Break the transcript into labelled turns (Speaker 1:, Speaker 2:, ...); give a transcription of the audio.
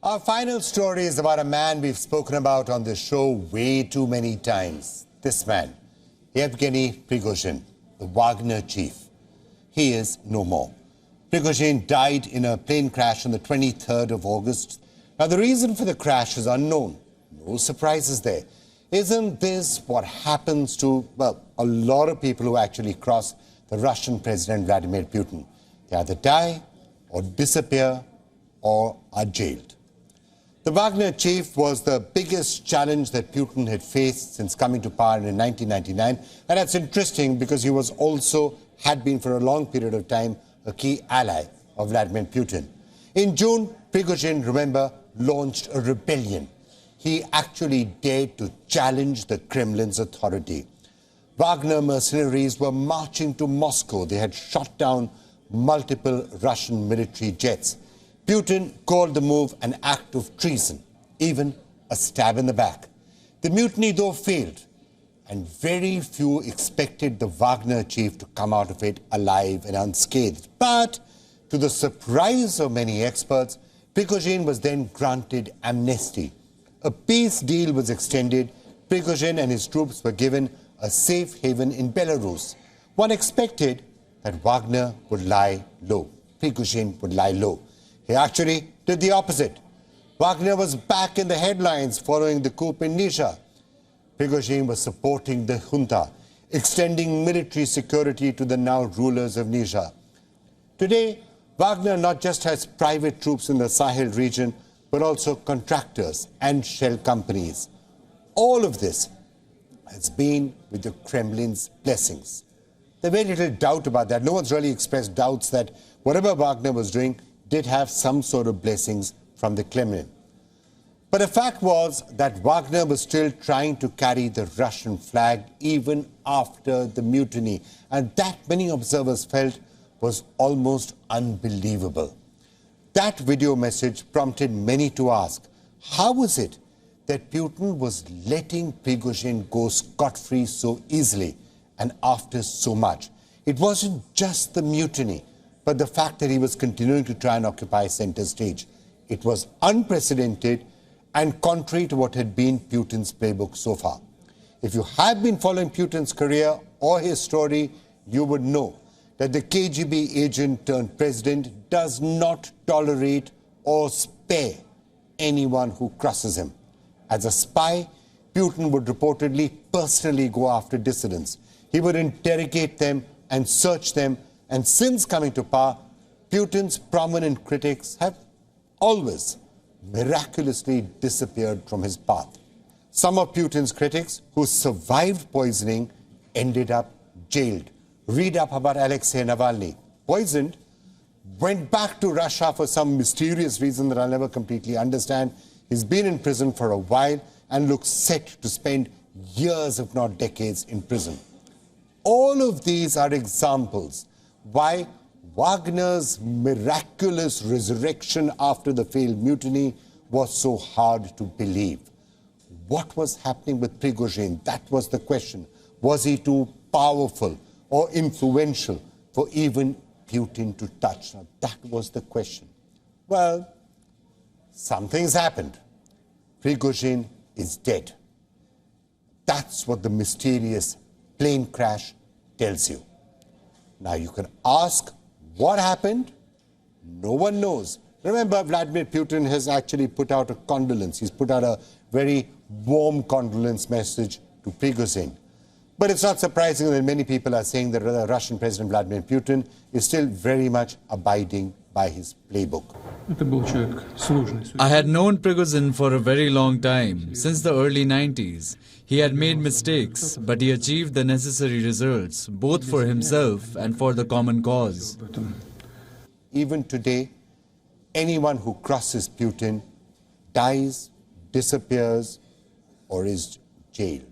Speaker 1: Our final story is about a man we've spoken about on this show way too many times. This man, Yevgeny Prigozhin, the Wagner chief. He is no more. Prigozhin died in a plane crash on the 23rd of August. Now, the reason for the crash is unknown. No surprises there. Isn't this what happens to, well, a lot of people who actually cross the Russian President Vladimir Putin? They either die or disappear or are jailed. The Wagner chief was the biggest challenge that Putin had faced since coming to power in 1999. And that's interesting because he was also, had been for a long period of time, a key ally of Vladimir Putin. In June, Prigozhin, remember, launched a rebellion. He actually dared to challenge the Kremlin's authority. Wagner mercenaries were marching to Moscow. They had shot down multiple Russian military jets. Putin called the move an act of treason, even a stab in the back. The mutiny, though, failed, and very few expected the Wagner chief to come out of it alive and unscathed. But, to the surprise of many experts, Prigozhin was then granted amnesty. A peace deal was extended. Prigozhin and his troops were given a safe haven in Belarus. One expected that Wagner would lie low. Prigozhin would lie low. He actually did the opposite. Wagner was back in the headlines following the coup in Nisha. Prigozhin was supporting the junta, extending military security to the now rulers of Nisha. Today, Wagner not just has private troops in the Sahel region, but also contractors and shell companies. All of this has been with the Kremlin's blessings. There's very little doubt about that. No one's really expressed doubts that whatever Wagner was doing did have some sort of blessings from the Kremlin. But the fact was that Wagner was still trying to carry the Russian flag even after the mutiny. And that, many observers felt, was almost unbelievable. That video message prompted many to ask, how was it that Putin was letting Prigozhin go scot-free so easily and after so much? It wasn't just the mutiny, but the fact that he was continuing to try and occupy center stage. It was unprecedented and contrary to what had been Putin's playbook so far. If you have been following Putin's career or his story, you would know that the KGB agent turned president does not tolerate or spare anyone who crosses him. As a spy, Putin would reportedly personally go after dissidents. He would interrogate them and search them. And since coming to power, Putin's prominent critics have always miraculously disappeared from his path. Some of Putin's critics who survived poisoning ended up jailed. Read up about Alexei Navalny. Poisoned, went back to Russia for some mysterious reason that I'll never completely understand. He's been in prison for a while and looks set to spend years, if not decades, in prison. All of these are examples why Wagner's miraculous resurrection after the failed mutiny was so hard to believe. What was happening with Prigozhin? That was the question. Was he too powerful or influential for even Putin to touch? Now, that was the question. Well, something's happened. Prigozhin is dead. That's what the mysterious plane crash tells you. Now, you can ask, what happened? No one knows. Remember, Vladimir Putin has actually put out a condolence. He's put out a very warm condolence message to Prigozhin. But it's not surprising that many people are saying that the Russian President Vladimir Putin is still very much abiding by his playbook.
Speaker 2: I had known Prigozhin for a very long time, since the early 90s. He had made mistakes, but he achieved the necessary results, both for himself and for the common cause.
Speaker 1: Even today, anyone who crosses Putin dies, disappears, or is jailed.